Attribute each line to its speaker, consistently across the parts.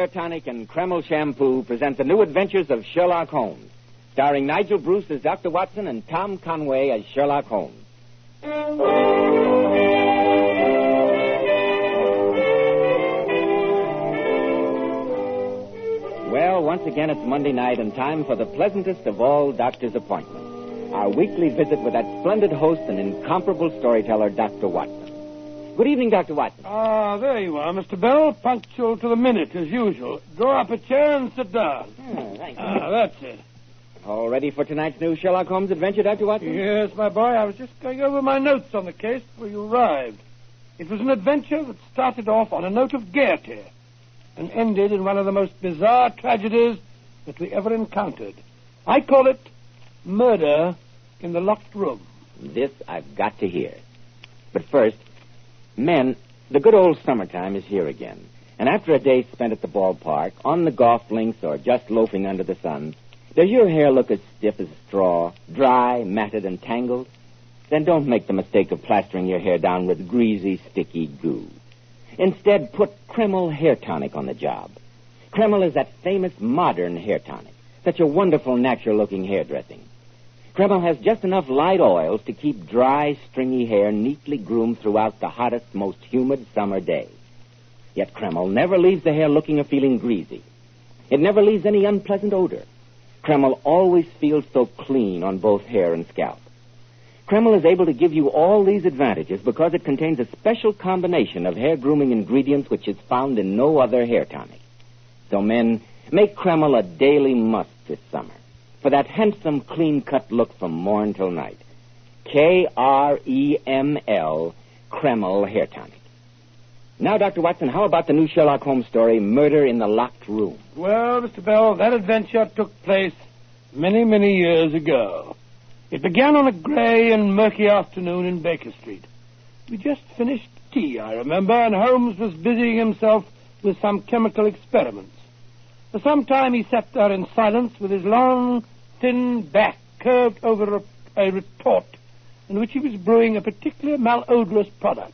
Speaker 1: Hair Tonic and Kreml Shampoo present the new adventures of Sherlock Holmes, starring Nigel Bruce as Dr. Watson and Tom Conway as Sherlock Holmes. Well, once again, it's Monday night and time for the pleasantest of all doctor's appointments, our weekly visit with that splendid host and incomparable storyteller, Dr. Watson. Good evening, Dr. Watson.
Speaker 2: Ah, there you are, Mr. Bell. Punctual to the minute, as usual. Draw up a chair and sit down.
Speaker 1: Thank you.
Speaker 2: That's it.
Speaker 1: All ready for tonight's new Sherlock Holmes adventure, Dr. Watson?
Speaker 2: Yes, my boy. I was just going over my notes on the case before you arrived. It was an adventure that started off on a note of gaiety and ended in one of the most bizarre tragedies that we ever encountered. I call it Murder in the Locked Room.
Speaker 1: This I've got to hear. But first, men, the good old summertime is here again. And after a day spent at the ballpark, on the golf links, or just loafing under the sun, does your hair look as stiff as a straw, dry, matted, and tangled? Then don't make the mistake of plastering your hair down with greasy, sticky goo. Instead, put Kreml Hair Tonic on the job. Kreml is that famous modern hair tonic, such a wonderful, natural-looking hairdressing. Kreml has just enough light oils to keep dry, stringy hair neatly groomed throughout the hottest, most humid summer day. Yet Kreml never leaves the hair looking or feeling greasy. It never leaves any unpleasant odor. Kreml always feels so clean on both hair and scalp. Kreml is able to give you all these advantages because it contains a special combination of hair grooming ingredients which is found in no other hair tonic. So, men, make Kreml a daily must this summer for that handsome, clean-cut look from morn till night. Kreml, Kreml Hair Tonic. Now, Dr. Watson, how about the new Sherlock Holmes story, Murder in the Locked Room?
Speaker 2: Well, Mr. Bell, that adventure took place many, many years ago. It began on a gray and murky afternoon in Baker Street. We just finished tea, I remember, and Holmes was busying himself with some chemical experiments. For some time he sat there in silence with his long, thin back curved over a retort in which he was brewing a particularly malodorous product.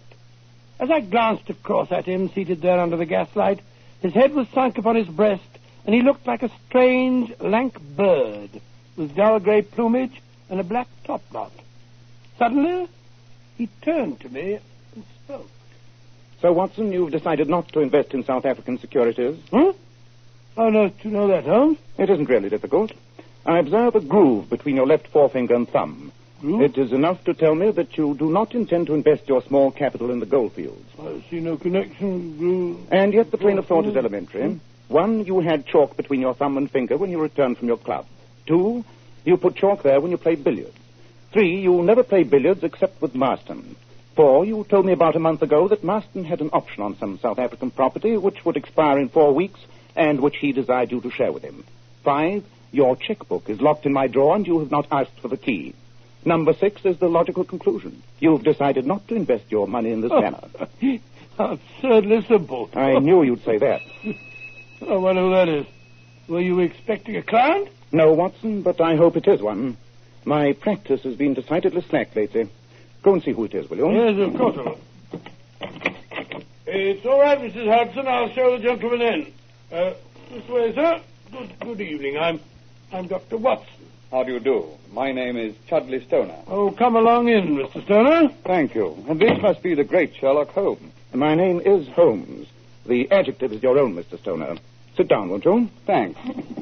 Speaker 2: As I glanced across at him, seated there under the gaslight, his head was sunk upon his breast, and he looked like a strange, lank bird with dull gray plumage and a black topknot. Suddenly, he turned to me and spoke.
Speaker 3: So, Watson, you've decided not to invest in South African securities?
Speaker 2: Huh? How do you know that, Holmes?
Speaker 3: It isn't really difficult. I observe a groove between your left forefinger and thumb.
Speaker 2: Groove?
Speaker 3: It is enough to tell me that you do not intend to invest your small capital in the gold fields.
Speaker 2: I see no connection, groove.
Speaker 3: And yet the train of thought is elementary. 1, you had chalk between your thumb and finger when you returned from your club. 2, you put chalk there when you played billiards. 3, you never play billiards except with Marston. 4, you told me about a month ago that Marston had an option on some South African property which would expire in 4 weeks and which he desired you to share with him. 5, your checkbook is locked in my drawer and you have not asked for the key. Number 6 is the logical conclusion. You've decided not to invest your money in this manner.
Speaker 2: Absurdly simple.
Speaker 3: I knew you'd say that.
Speaker 2: I wonder who that is. Were you expecting a client?
Speaker 3: No, Watson, but I hope it is one. My practice has been decidedly slack lately. Go and see who it is, will you?
Speaker 2: Yes, of course I will. It's all right, Mrs. Hudson. I'll show the gentleman in. This way, sir. Good evening. I'm Dr. Watson.
Speaker 4: How do you do? My name is Chudley Stoner.
Speaker 2: Oh, come along in, Mr. Stoner.
Speaker 4: Thank you. And this must be the great Sherlock Holmes.
Speaker 3: My name is Holmes. The adjective is your own, Mr. Stoner. Sit down, won't you?
Speaker 4: Thanks.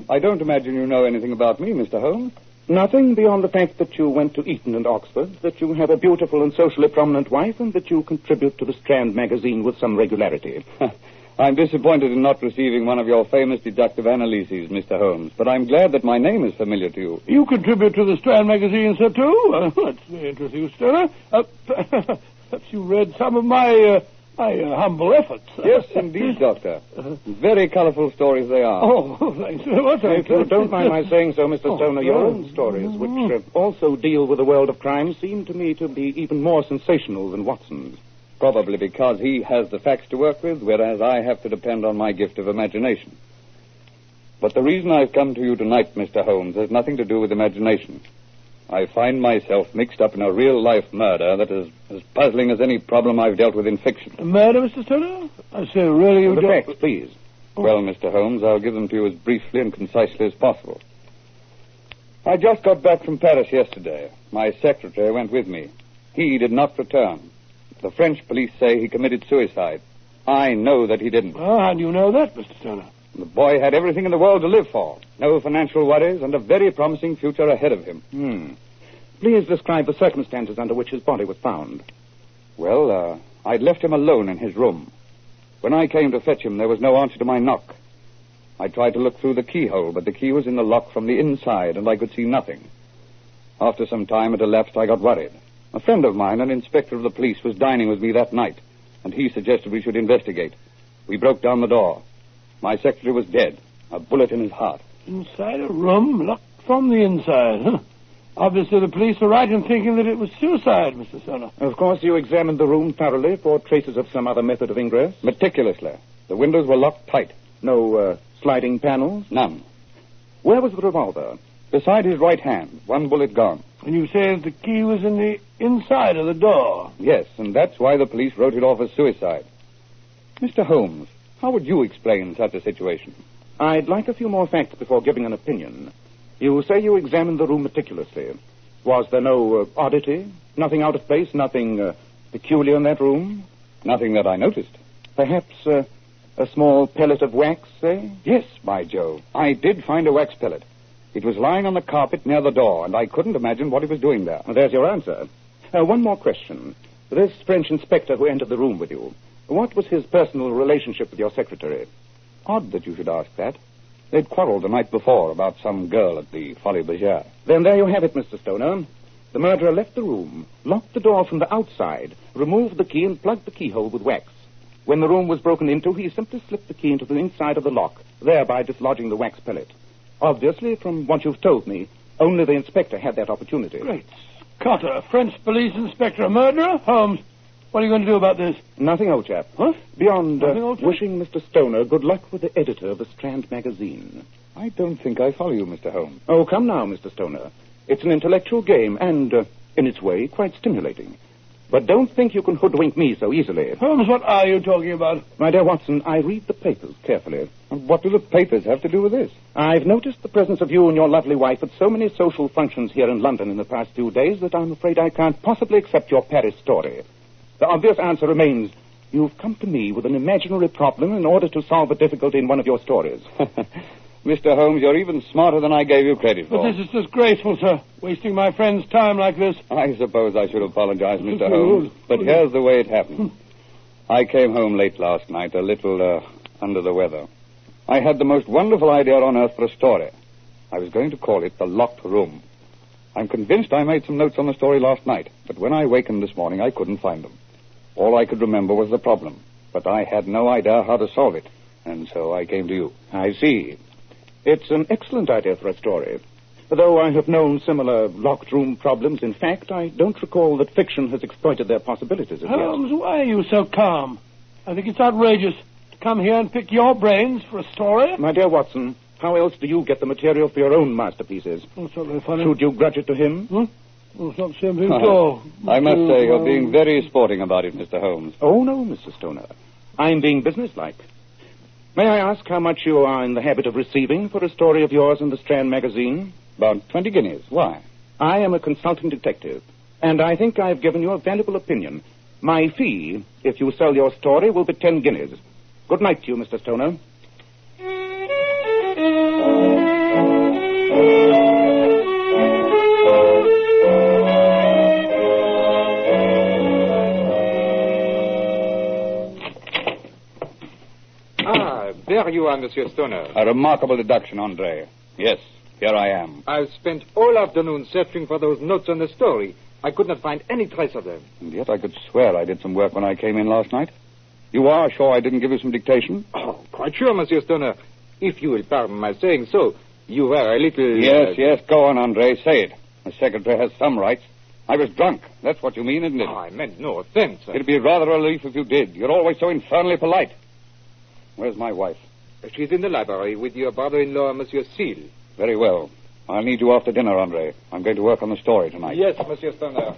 Speaker 4: I don't imagine you know anything about me, Mr. Holmes.
Speaker 3: Nothing beyond the fact that you went to Eton and Oxford, that you have a beautiful and socially prominent wife, and that you contribute to the Strand magazine with some regularity.
Speaker 4: I'm disappointed in not receiving one of your famous deductive analyses, Mr. Holmes, but I'm glad that my name is familiar to you.
Speaker 2: You contribute to the Strand magazine, sir, too? That's very interesting, Stoner. Perhaps you read some of my humble efforts.
Speaker 4: Yes, indeed, Doctor. Very colorful stories they are.
Speaker 2: Oh, thanks very much.
Speaker 3: If you don't mind my saying so, Mr. Stoner, your own stories, which also deal with the world of crime, seem to me to be even more sensational than Watson's.
Speaker 4: Probably because he has the facts to work with, whereas I have to depend on my gift of imagination. But the reason I've come to you tonight, Mr. Holmes, has nothing to do with imagination. I find myself mixed up in a real-life murder that is as puzzling as any problem I've dealt with in fiction.
Speaker 2: A murder, Mr. Stoner? I say, really, you
Speaker 3: The
Speaker 2: don't...
Speaker 3: facts, please.
Speaker 4: Well, Mr. Holmes, I'll give them to you as briefly and concisely as possible. I just got back from Paris yesterday. My secretary went with me. He did not return. The French police say he committed suicide. I know that he didn't.
Speaker 2: Well, how do you know that, Mr. Stoner?
Speaker 4: The boy had everything in the world to live for. No financial worries and a very promising future ahead of him.
Speaker 3: Please describe the circumstances under which his body was found.
Speaker 4: Well, I'd left him alone in his room. When I came to fetch him, there was no answer to my knock. I tried to look through the keyhole, but the key was in the lock from the inside, and I could see nothing. After some time it elapsed, I got worried. A friend of mine, an inspector of the police, was dining with me that night, and he suggested we should investigate. We broke down the door. My secretary was dead, a bullet in his heart.
Speaker 2: Inside a room, locked from the inside, huh? Obviously the police were right in thinking that it was suicide, Mr. Stoner.
Speaker 3: Of course, you examined the room thoroughly for traces of some other method of ingress?
Speaker 4: Meticulously. The windows were locked tight.
Speaker 3: No sliding panels?
Speaker 4: None.
Speaker 3: Where was the revolver?
Speaker 4: Beside his right hand, one bullet gone.
Speaker 2: And you say the key was in the inside of the door?
Speaker 4: Yes, and that's why the police wrote it off as suicide. Mr. Holmes, how would you explain such a situation?
Speaker 3: I'd like a few more facts before giving an opinion. You say you examined the room meticulously. Was there no oddity? Nothing out of place? Nothing peculiar in that room?
Speaker 4: Nothing that I noticed.
Speaker 3: Perhaps a small pellet of wax, say?
Speaker 4: Yes, by Jove. I did find a wax pellet. It was lying on the carpet near the door, and I couldn't imagine what it was doing there.
Speaker 3: Well, there's your answer. One more question. This French inspector who entered the room with you, what was his personal relationship with your secretary?
Speaker 4: Odd that you should ask that. They'd quarreled the night before about some girl at the Folies Bergère.
Speaker 3: Then there you have it, Mr. Stoner. The murderer left the room, locked the door from the outside, removed the key, and plugged the keyhole with wax. When the room was broken into, he simply slipped the key into the inside of the lock, thereby dislodging the wax pellet. Obviously, from what you've told me, only the inspector had that opportunity.
Speaker 2: Great Scott, a French police inspector, a murderer? Holmes, what are you going to do about this?
Speaker 3: Nothing, old chap.
Speaker 2: Huh?
Speaker 3: Beyond
Speaker 2: Nothing, old chap?
Speaker 3: wishing Mr. Stoner good luck with the editor of the Strand magazine.
Speaker 4: I don't think I follow you, Mr. Holmes.
Speaker 3: Oh, come now, Mr. Stoner. It's an intellectual game and, in its way, quite stimulating. But don't think you can hoodwink me so easily.
Speaker 2: Holmes, what are you talking about?
Speaker 3: My dear Watson, I read the papers carefully.
Speaker 4: And what do the papers have to do with this?
Speaker 3: I've noticed the presence of you and your lovely wife at so many social functions here in London in the past few days that I'm afraid I can't possibly accept your Paris story. The obvious answer remains, you've come to me with an imaginary problem in order to solve a difficulty in one of your stories.
Speaker 4: Mr. Holmes, you're even smarter than I gave you credit for.
Speaker 2: But this is disgraceful, sir. Wasting my friend's time like this.
Speaker 4: I suppose I should apologize, Mr. Holmes. But here's the way it happened. I came home late last night, a little under the weather. I had the most wonderful idea on earth for a story. I was going to call it The Locked Room. I'm convinced I made some notes on the story last night, but when I wakened this morning, I couldn't find them. All I could remember was the problem, but I had no idea how to solve it, and so I came to you.
Speaker 3: I see. It's an excellent idea for a story. Though I have known similar locked room problems, in fact, I don't recall that fiction has exploited their possibilities as yet.
Speaker 2: Holmes, why are you so calm? I think it's outrageous to come here and pick your brains for a story.
Speaker 3: My dear Watson, how else do you get the material for your own masterpieces?
Speaker 2: Oh, it's not very funny.
Speaker 3: Should you grudge it to him?
Speaker 2: Oh, it's not the same thing at all.
Speaker 4: I must say, you're being very sporting about it, Mr. Holmes.
Speaker 3: Oh, no, Mr. Stoner. I'm being businesslike. May I ask how much you are in the habit of receiving for a story of yours in the Strand magazine?
Speaker 4: About 20 guineas. Why?
Speaker 3: I am a consulting detective, and I think I've given you a valuable opinion. My fee, if you sell your story, will be 10 guineas. Good night to you, Mr. Stoner.
Speaker 5: There you are, Monsieur Stoner.
Speaker 4: A remarkable deduction, Andre. Yes, here I am.
Speaker 5: I've spent all afternoon searching for those notes on the story. I could not find any trace of them.
Speaker 4: And yet I could swear I did some work when I came in last night. You are sure I didn't give you some dictation?
Speaker 5: Oh, quite sure, Monsieur Stoner. If you will pardon my saying so, you were a little...
Speaker 4: Yes, go on, Andre. Say it. The secretary has some rights. I was drunk. That's what you mean, isn't it?
Speaker 5: Oh, I meant no offense.
Speaker 4: It'd be rather a relief if you did. You're always so infernally polite. Where's my wife?
Speaker 5: She's in the library with your brother-in-law, Monsieur Seal.
Speaker 4: Very well. I'll need you after dinner, Andre. I'm going to work on the story tonight.
Speaker 5: Yes, Monsieur Stoner.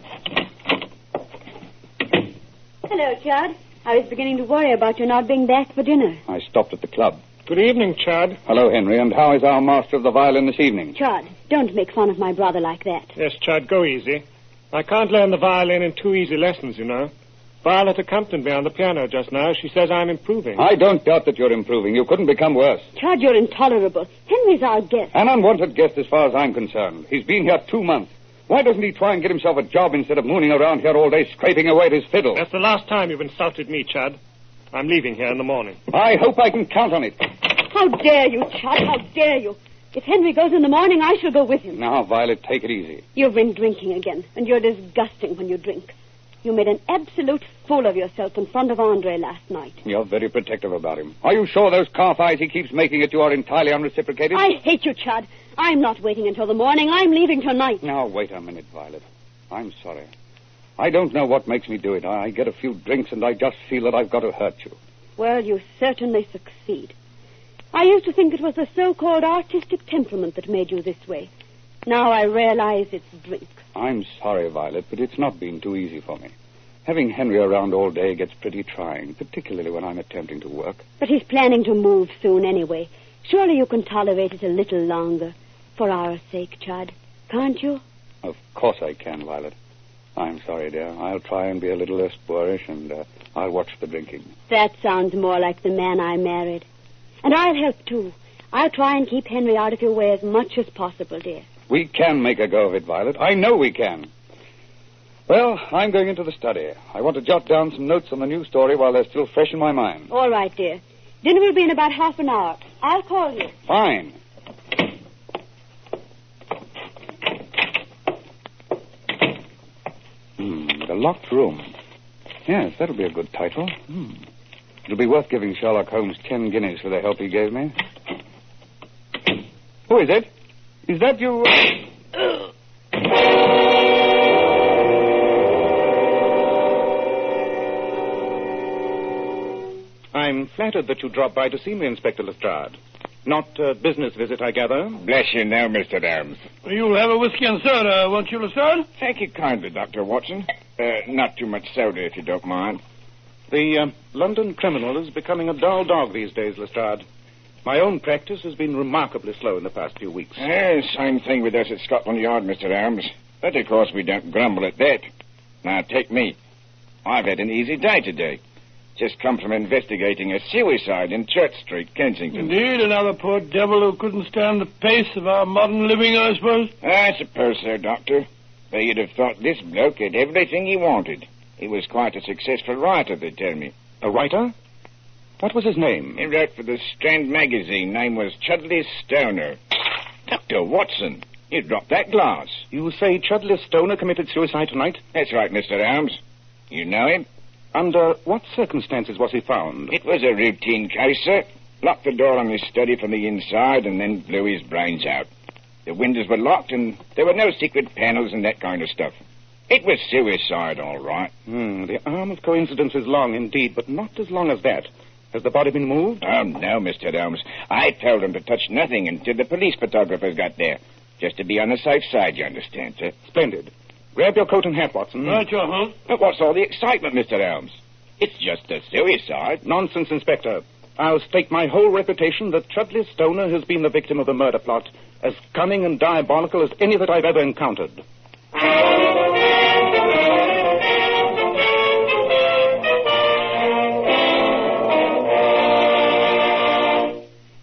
Speaker 6: Hello, Chad. I was beginning to worry about you not being back for dinner.
Speaker 4: I stopped at the club.
Speaker 5: Good evening, Chad.
Speaker 4: Hello, Henry, and how is our master of the violin this evening?
Speaker 6: Chad, don't make fun of my brother like that.
Speaker 5: Yes, Chad, go easy. I can't learn the violin in 2 easy lessons, you know. Violet accompanied me on the piano just now. She says I'm improving.
Speaker 4: I don't doubt that you're improving. You couldn't become worse.
Speaker 6: Chad, you're intolerable. Henry's our guest.
Speaker 4: An unwanted guest as far as I'm concerned. He's been here 2 months. Why doesn't he try and get himself a job instead of mooning around here all day scraping away at his fiddle?
Speaker 5: That's the last time you've insulted me, Chad. I'm leaving here in the morning.
Speaker 4: I hope I can count on it.
Speaker 6: How dare you, Chad? How dare you? If Henry goes in the morning, I shall go with him.
Speaker 4: Now, Violet, take it easy.
Speaker 6: You've been drinking again, and you're disgusting when you drink. You made an absolute fool of yourself in front of Andre last night.
Speaker 4: You're very protective about him. Are you sure those calf eyes he keeps making at you are entirely unreciprocated?
Speaker 6: I hate you, Chad. I'm not waiting until the morning. I'm leaving tonight.
Speaker 4: Now, wait a minute, Violet. I'm sorry. I don't know what makes me do it. I get a few drinks and I just feel that I've got to hurt you.
Speaker 6: Well, you certainly succeed. I used to think it was the so-called artistic temperament that made you this way. Now I realize it's drink.
Speaker 4: I'm sorry, Violet, but it's not been too easy for me. Having Henry around all day gets pretty trying, particularly when I'm attempting to work.
Speaker 6: But he's planning to move soon anyway. Surely you can tolerate it a little longer. For our sake, Chad. Can't you?
Speaker 4: Of course I can, Violet. I'm sorry, dear. I'll try and be a little less boorish, and I'll watch the drinking.
Speaker 6: That sounds more like the man I married. And I'll help, too. I'll try and keep Henry out of your way as much as possible, dear.
Speaker 4: We can make a go of it, Violet. I know we can. Well, I'm going into the study. I want to jot down some notes on the new story while they're still fresh in my mind.
Speaker 6: All right, dear. Dinner will be in about half an hour. I'll call you.
Speaker 4: Fine. The Locked Room. Yes, that'll be a good title. It'll be worth giving Sherlock Holmes 10 guineas for the help he gave me. Who is it? Is that you?
Speaker 3: I'm flattered that you dropped by to see me, Inspector Lestrade. Not a business visit, I gather.
Speaker 7: Bless you now, Mr. Holmes.
Speaker 2: You'll have a whiskey and soda, won't you, Lestrade?
Speaker 7: Thank you kindly, Dr. Watson. Not too much soda, if you don't mind.
Speaker 3: The London criminal is becoming a dull dog these days, Lestrade. My own practice has been remarkably slow in the past few weeks.
Speaker 7: Same thing with us at Scotland Yard, Mr. Holmes. But, of course, we don't grumble at that. Now, take me. I've had an easy day today. Just come from investigating a suicide in Church Street, Kensington.
Speaker 2: Indeed, another poor devil who couldn't stand the pace of our modern living, I suppose.
Speaker 7: I suppose so, Doctor. But you'd have thought this bloke had everything he wanted. He was quite a successful writer, they tell me.
Speaker 3: A writer? What was his name?
Speaker 7: He wrote for the Strand magazine. Name was Chudley Stoner. Dr. Watson, you dropped that glass.
Speaker 3: You say Chudley Stoner committed suicide tonight?
Speaker 7: That's right, Mr. Holmes. You know him?
Speaker 3: Under what circumstances was he found?
Speaker 7: It was a routine case, sir. Locked the door on his study from the inside and then blew his brains out. The windows were locked and there were no secret panels and that kind of stuff. It was suicide, all right.
Speaker 3: The arm of coincidence is long indeed, but not as long as that. Has the body been moved?
Speaker 7: Oh, no, Mr. Holmes. I told him to touch nothing until the police photographers got there. Just to be on the safe side, you understand, sir.
Speaker 3: Splendid. Grab your coat and hat, Watson.
Speaker 2: Right, your Holmes.
Speaker 7: But what's all the excitement, Mr. Holmes? It's just a suicide.
Speaker 3: Nonsense, Inspector. I'll stake my whole reputation that Chudley Stoner has been the victim of a murder plot, as cunning and diabolical as any that I've ever encountered.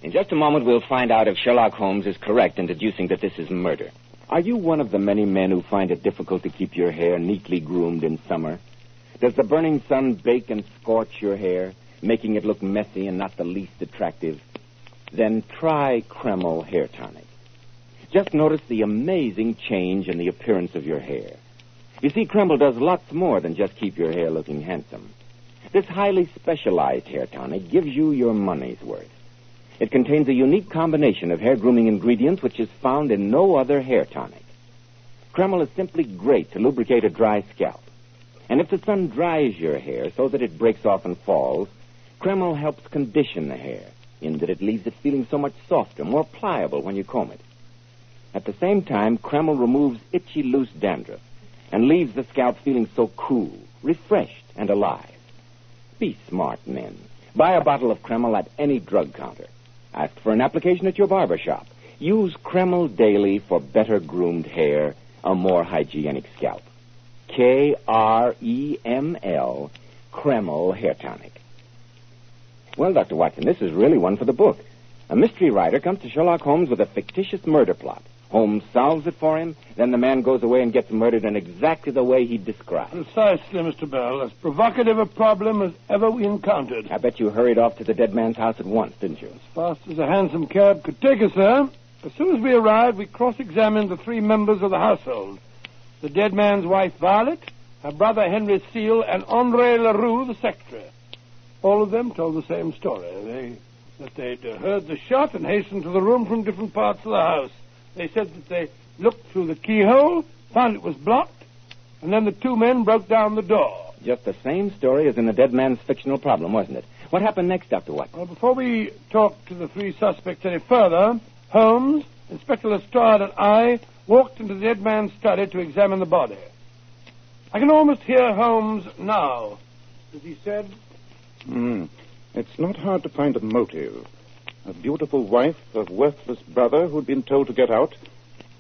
Speaker 1: In just a moment, we'll find out if Sherlock Holmes is correct in deducing that this is murder. Are you one of the many men who find it difficult to keep your hair neatly groomed in summer? Does the burning sun bake and scorch your hair, making it look messy and not the least attractive? Then try Kreml Hair Tonic. Just notice the amazing change in the appearance of your hair. You see, Kreml does lots more than just keep your hair looking handsome. This highly specialized hair tonic gives you your money's worth. It contains a unique combination of hair grooming ingredients which is found in no other hair tonic. Kreml is simply great to lubricate a dry scalp. And if the sun dries your hair so that it breaks off and falls, Kreml helps condition the hair in that it leaves it feeling so much softer, more pliable when you comb it. At the same time, Kreml removes itchy, loose dandruff and leaves the scalp feeling so cool, refreshed, and alive. Be smart, men. Buy a bottle of Kreml at any drug counter. Ask for an application at your barber shop. Use Kreml daily for better groomed hair, a more hygienic scalp. Kreml, Kreml Hair Tonic. Well, Dr. Watson, this is really one for the book. A mystery writer comes to Sherlock Holmes with a fictitious murder plot. Holmes solves it for him, then the man goes away and gets murdered in exactly the way he described.
Speaker 2: Precisely, Mr. Bell. As provocative a problem as ever we encountered.
Speaker 1: I bet you hurried off to the dead man's house at once, didn't you?
Speaker 2: As fast as a hansom cab could take us there. As soon as we arrived, we cross-examined the 3 members of the household. The dead man's wife, Violet, her brother, Henry Seal, and André Leroux, the secretary. All of them told the same story. That they'd heard the shot and hastened to the room from different parts of the house. They said that they looked through the keyhole, found it was blocked, and then the 2 men broke down the door.
Speaker 1: Just the same story as in the dead man's fictional problem, wasn't it? What happened next, Dr. Watson?
Speaker 2: Well, before we talked to the 3 suspects any further, Holmes, Inspector Lestrade, and I walked into the dead man's study to examine the body. I can almost hear Holmes now, as he said...
Speaker 3: It's not hard to find a motive. A beautiful wife, a worthless brother who'd been told to get out,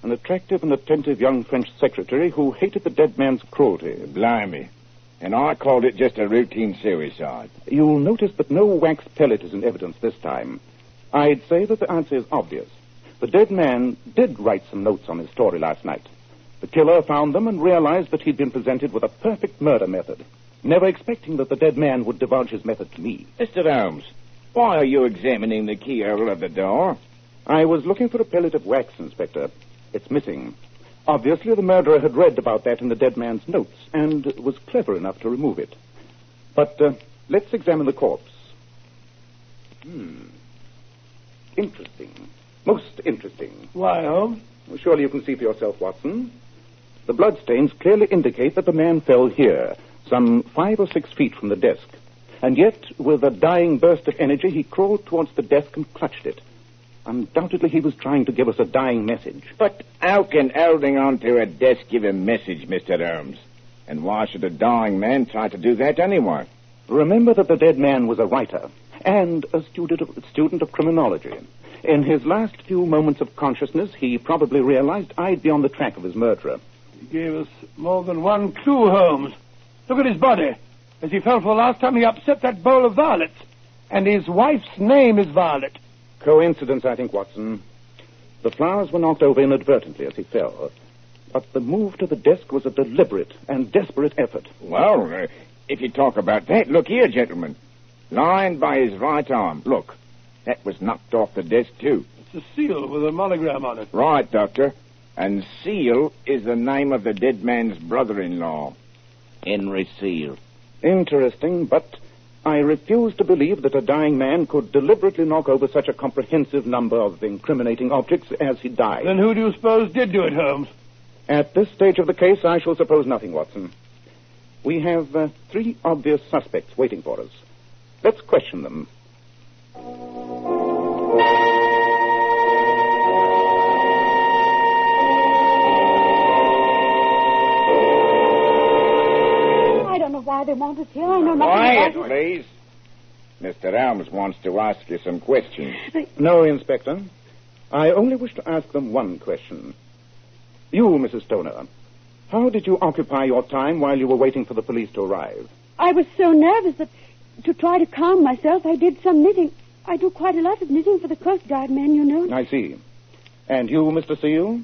Speaker 3: an attractive and attentive young French secretary who hated the dead man's cruelty.
Speaker 7: Blimey. And I called it just a routine suicide.
Speaker 3: You'll notice that no wax pellet is in evidence this time. I'd say that the answer is obvious. The dead man did write some notes on his story last night. The killer found them and realized that he'd been presented with a perfect murder method, never expecting that the dead man would divulge his method to me.
Speaker 7: Mr. Holmes, why are you examining the keyhole of the door?
Speaker 3: I was looking for a pellet of wax, Inspector. It's missing. Obviously, the murderer had read about that in the dead man's notes and was clever enough to remove it. But let's examine the corpse. Interesting. Most interesting.
Speaker 2: Why, Holmes?
Speaker 3: Well, surely you can see for yourself, Watson. The bloodstains clearly indicate that the man fell here, some 5 or 6 feet from the desk. And yet, with a dying burst of energy, he crawled towards the desk and clutched it. Undoubtedly, he was trying to give us a dying message.
Speaker 7: But how can holding on to a desk give a message, Mr. Holmes? And why should a dying man try to do that anyway?
Speaker 3: Remember that the dead man was a writer and a student of criminology. In his last few moments of consciousness, he probably realized I'd be on the track of his murderer.
Speaker 2: He gave us more than one clue, Holmes. Look at his body. As he fell for the last time, he upset that bowl of violets. And his wife's name is Violet.
Speaker 3: Coincidence, I think, Watson. The flowers were knocked over inadvertently as he fell. But the move to the desk was a deliberate and desperate effort.
Speaker 7: Well, if you talk about that, look here, gentlemen. Lying by his right arm. Look, that was knocked off the desk, too.
Speaker 2: It's a seal with a monogram on it.
Speaker 7: Right, Doctor. And Seal is the name of the dead man's brother-in-law, Henry Seal.
Speaker 3: Interesting, but I refuse to believe that a dying man could deliberately knock over such a comprehensive number of incriminating objects as he died.
Speaker 2: Then who do you suppose did do it, Holmes?
Speaker 3: At this stage of the case, I shall suppose nothing, Watson. We have 3 obvious suspects waiting for us. Let's question them.
Speaker 6: I don't know why they want us here. I know nothing
Speaker 7: Quiet,
Speaker 6: about it.
Speaker 7: please. Mr. Holmes wants to ask you some questions.
Speaker 3: No, Inspector. I only wish to ask them one question. You, Mrs. Stoner, how did you occupy your time while you were waiting for the police to arrive?
Speaker 6: I was so nervous that to try to calm myself, I did some knitting. I do quite a lot of knitting for the Coast Guard men, you know.
Speaker 3: I see. And you, Mr. Seal?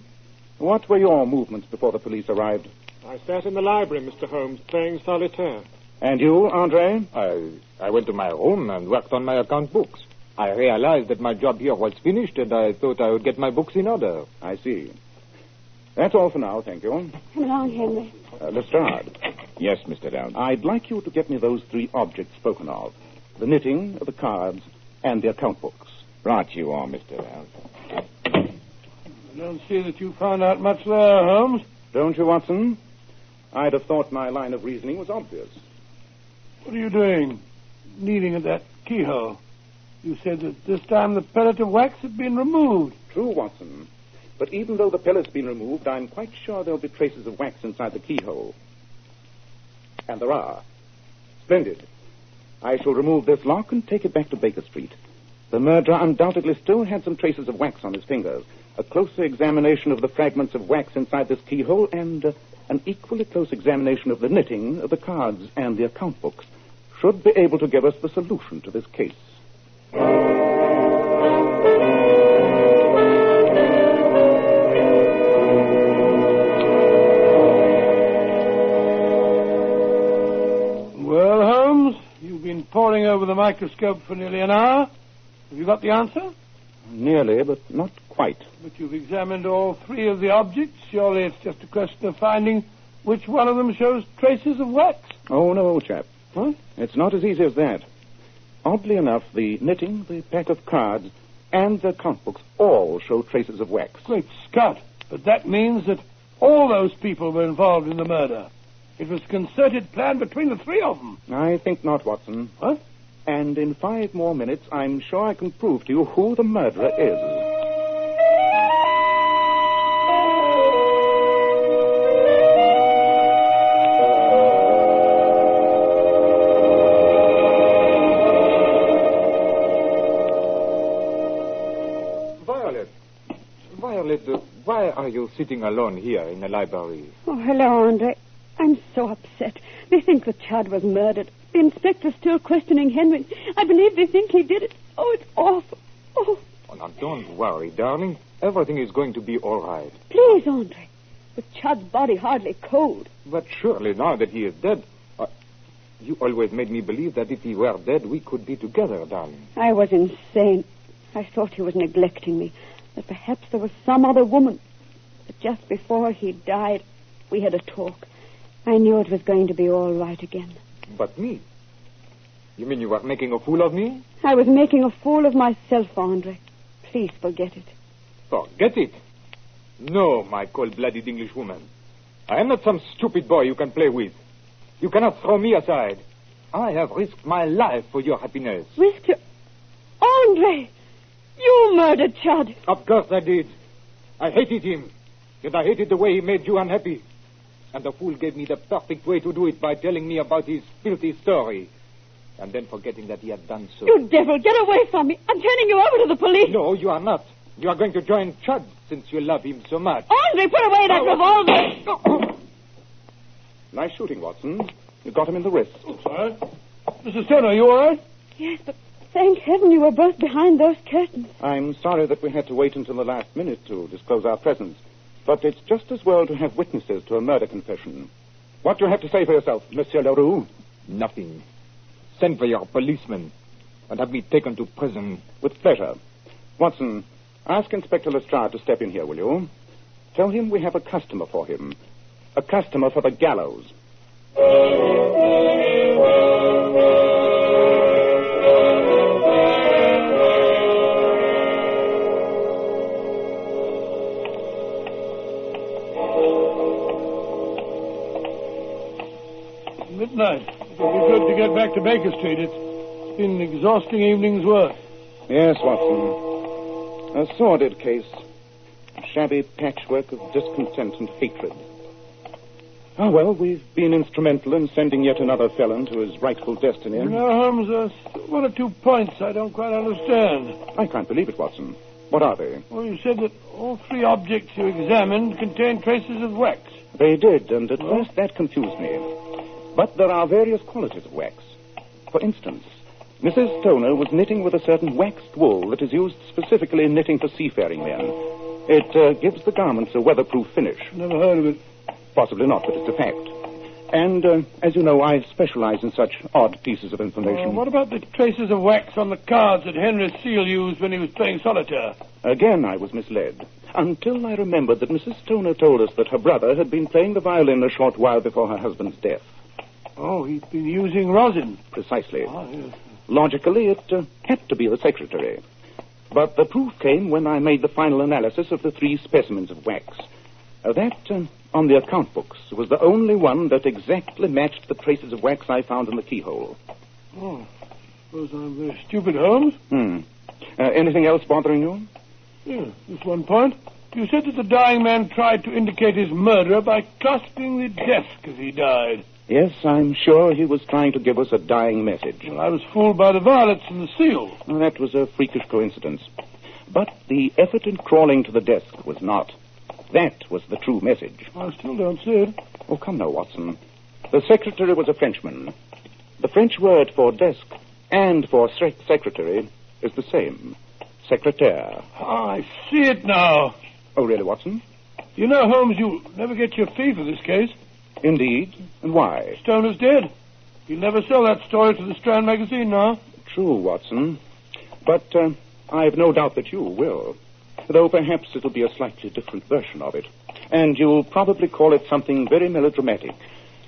Speaker 3: What were your movements before the police arrived?
Speaker 5: I sat in the library, Mr. Holmes, playing solitaire.
Speaker 3: And you, Andre?
Speaker 8: I went to my room and worked on my account books. I realized that my job here was finished, and I thought I would get my books in order.
Speaker 3: I see. That's all for now, thank you.
Speaker 6: Come along, Henry.
Speaker 3: Lestrade,
Speaker 7: Yes, Mr. Holmes.
Speaker 3: I'd like you to get me those 3 objects spoken of. The knitting, the cards, and the account books.
Speaker 7: Right you are, Mr. Holmes.
Speaker 2: I don't see that you found out much there, Holmes.
Speaker 3: Don't you, Watson? I'd have thought my line of reasoning was obvious.
Speaker 2: What are you doing? Kneading at that keyhole. You said that this time the pellet of wax had been removed.
Speaker 3: True, Watson. But even though the pellet's been removed, I'm quite sure there'll be traces of wax inside the keyhole. And there are. Splendid. I shall remove this lock and take it back to Baker Street. The murderer undoubtedly still had some traces of wax on his fingers. A closer examination of the fragments of wax inside this keyhole and an equally close examination of the knitting, the cards, and the account books should be able to give us the solution to this case.
Speaker 2: Well, Holmes, you've been poring over the microscope for nearly an hour. Have you got the answer?
Speaker 3: Nearly, but not quite.
Speaker 2: But you've examined all three of the objects. Surely it's just a question of finding which one of them shows traces of wax.
Speaker 3: Oh, no, old chap.
Speaker 2: Huh?
Speaker 3: It's not as easy as that. Oddly enough, the knitting, the pack of cards, and the account books all show traces of wax.
Speaker 2: Great Scott. But that means that all those people were involved in the murder. It was a concerted plan between the three of them.
Speaker 3: I think not, Watson.
Speaker 2: What?
Speaker 3: And in 5 more minutes, I'm sure I can prove to you who the murderer is.
Speaker 8: Violet, why are you sitting alone here in the library?
Speaker 6: Oh, hello, Andre. I'm so upset. They think the Chud was murdered. The inspector's still questioning Henry. I believe they think he did it. Oh, it's awful. Oh.
Speaker 8: Oh, now, don't worry, darling. Everything is going to be all right.
Speaker 6: Please, Andre. With Chud's body hardly cold.
Speaker 8: But surely now that he is dead, you always made me believe that if he were dead, we could be together, darling.
Speaker 6: I was insane. I thought he was neglecting me. That perhaps there was some other woman. But just before he died, we had a talk. I knew it was going to be all right again.
Speaker 8: But me? You mean you were making a fool of me?
Speaker 6: I was making a fool of myself, Andre. Please forget it.
Speaker 8: Forget it? No, my cold-blooded Englishwoman. I am not some stupid boy you can play with. You cannot throw me aside. I have risked my life for your happiness.
Speaker 6: Risked your... Andre! You murdered Chud.
Speaker 8: Of course I did. I hated him. And I hated the way he made you unhappy. And the fool gave me the perfect way to do it by telling me about his filthy story. And then forgetting that he had done so.
Speaker 6: You devil, get away from me. I'm turning you over to the police.
Speaker 8: No, you are not. You are going to join Chud since you love him so much.
Speaker 6: Andre, put away that revolver.
Speaker 3: Nice shooting, Watson. You got him in the wrist.
Speaker 2: Oh, sorry. Mrs. Turner, are you all right?
Speaker 6: Yes, but thank heaven you were both behind those curtains.
Speaker 3: I'm sorry that we had to wait until the last minute to disclose our presence. But it's just as well to have witnesses to a murder confession. What do you have to say for yourself, Monsieur Leroux?
Speaker 8: Nothing. Send for your policeman and have me taken to prison.
Speaker 3: With pleasure. Watson, ask Inspector Lestrade to step in here, will you? Tell him we have a customer for him. A customer for the gallows.
Speaker 2: Midnight. It'll be good to get back to Baker Street. It's been an exhausting evening's work.
Speaker 3: Yes, Watson. A sordid case. A shabby patchwork of discontent and hatred. Oh, well, we've been instrumental in sending yet another felon to his rightful destiny.
Speaker 2: You know, Holmes, there's one or two points I don't quite understand.
Speaker 3: I can't believe it, Watson. What are they?
Speaker 2: Well, you said that all three objects you examined contained traces of wax.
Speaker 3: They did, and at first that confused me. But there are various qualities of wax. For instance, Mrs. Stoner was knitting with a certain waxed wool that is used specifically in knitting for seafaring men. It gives the garments a weatherproof finish.
Speaker 2: Never heard of it.
Speaker 3: Possibly not, but it's a fact. And, as you know, I specialize in such odd pieces of information.
Speaker 2: What about the traces of wax on the cards that Henry Seal used when he was playing solitaire?
Speaker 3: Again, I was misled. Until I remembered that Mrs. Stoner told us that her brother had been playing the violin a short while before her husband's death.
Speaker 2: Oh, he'd been using rosin.
Speaker 3: Precisely.
Speaker 2: Oh, yes.
Speaker 3: Logically, it had to be the secretary. But the proof came when I made the final analysis of the 3 specimens of wax. That, on the account books, was the only one that exactly matched the traces of wax I found in the keyhole.
Speaker 2: Oh, suppose I'm very stupid, Holmes.
Speaker 3: Anything else bothering you?
Speaker 2: Yeah, just one point. You said that the dying man tried to indicate his murderer by clasping the desk as he died.
Speaker 3: Yes, I'm sure he was trying to give us a dying message.
Speaker 2: Well, I was fooled by the violets and the seal.
Speaker 3: Well, that was a freakish coincidence. But the effort in crawling to the desk was not. That was the true message.
Speaker 2: I still don't see it.
Speaker 3: Oh, come now, Watson. The secretary was a Frenchman. The French word for desk and for secretary is the same. Secretaire.
Speaker 2: I see it now.
Speaker 3: Oh, really, Watson?
Speaker 2: You know, Holmes, you'll never get your fee for this case.
Speaker 3: Indeed. And why?
Speaker 2: Stoner's dead. He'll never sell that story to the Strand magazine now.
Speaker 3: True, Watson. But I've no doubt that you will. Though perhaps it'll be a slightly different version of it. And you'll probably call it something very melodramatic.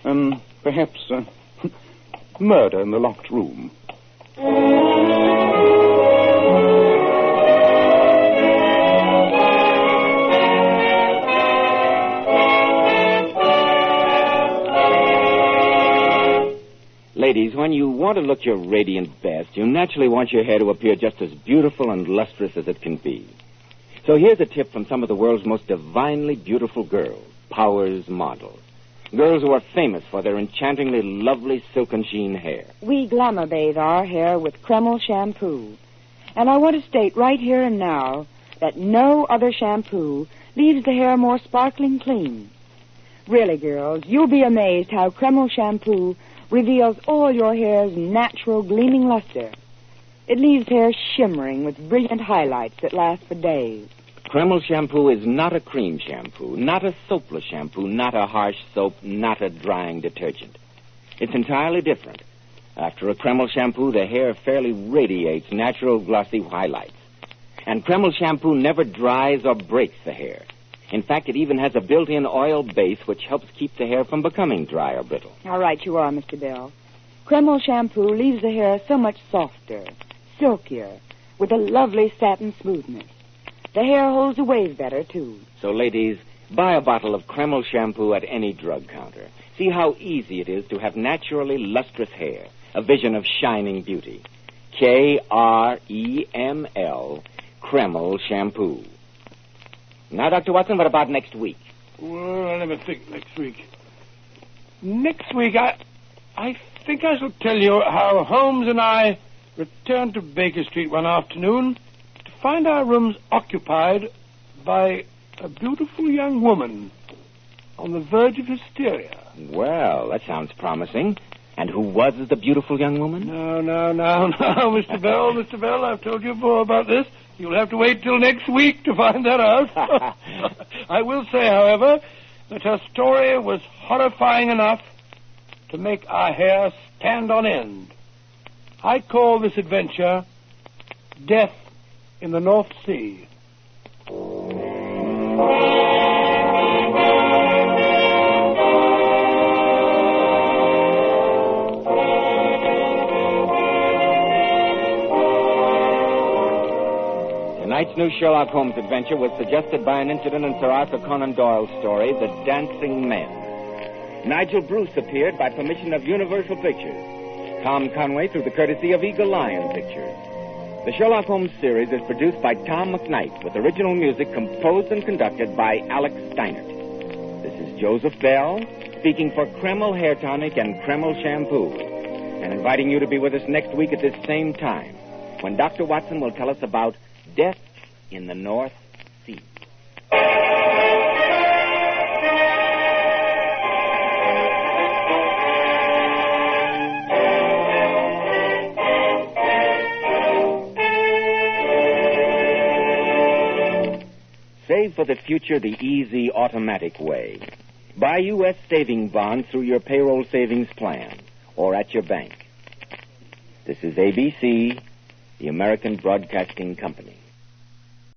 Speaker 3: Perhaps murder in the locked room.
Speaker 1: Ladies, when you want to look your radiant best, you naturally want your hair to appear just as beautiful and lustrous as it can be. So here's a tip from some of the world's most divinely beautiful girls, Powers models. Girls who are famous for their enchantingly lovely silken sheen hair.
Speaker 9: We glamour bathe our hair with Kreml shampoo. And I want to state right here and now that no other shampoo leaves the hair more sparkling clean. Really, girls, you'll be amazed how Kreml shampoo reveals all your hair's natural gleaming luster. It leaves hair shimmering with brilliant highlights that last for days.
Speaker 1: Kreml shampoo is not a cream shampoo, not a soapless shampoo, not a harsh soap, not a drying detergent. It's entirely different. After a Kreml shampoo, the hair fairly radiates natural glossy highlights. And Kreml shampoo never dries or breaks the hair. In fact, it even has a built-in oil base which helps keep the hair from becoming dry or brittle.
Speaker 9: All right, you are, Mr. Bell. Kreml shampoo leaves the hair so much softer, silkier, with a lovely satin smoothness. The hair holds a wave better, too.
Speaker 1: So, ladies, buy a bottle of Kreml shampoo at any drug counter. See how easy it is to have naturally lustrous hair, a vision of shining beauty. Kreml, Kreml shampoo. Now, Dr. Watson, what about next week?
Speaker 2: Well, let me think next week. Next week, I think I shall tell you how Holmes and I returned to Baker Street one afternoon to find our rooms occupied by a beautiful young woman on the verge of hysteria.
Speaker 1: Well, that sounds promising. And who was the beautiful young woman?
Speaker 2: No, Mr. Bell. Mr. Bell, I've told you before about this. You'll have to wait till next week to find that out. I will say, however, that her story was horrifying enough to make our hair stand on end. I call this adventure Death in the North Sea.
Speaker 1: Tonight's new Sherlock Holmes adventure was suggested by an incident in Sir Arthur Conan Doyle's story, The Dancing Men. Nigel Bruce appeared by permission of Universal Pictures. Tom Conway through the courtesy of Eagle Lion Pictures. The Sherlock Holmes series is produced by Tom McKnight with original music composed and conducted by Alex Steinert. This is Joseph Bell speaking for Kreml Hair Tonic and Kreml Shampoo and inviting you to be with us next week at this same time when Dr. Watson will tell us about Death in the North Sea. Save for the future the easy, automatic way. Buy U.S. saving bonds through your payroll savings plan or at your bank. This is ABC, the American Broadcasting Company.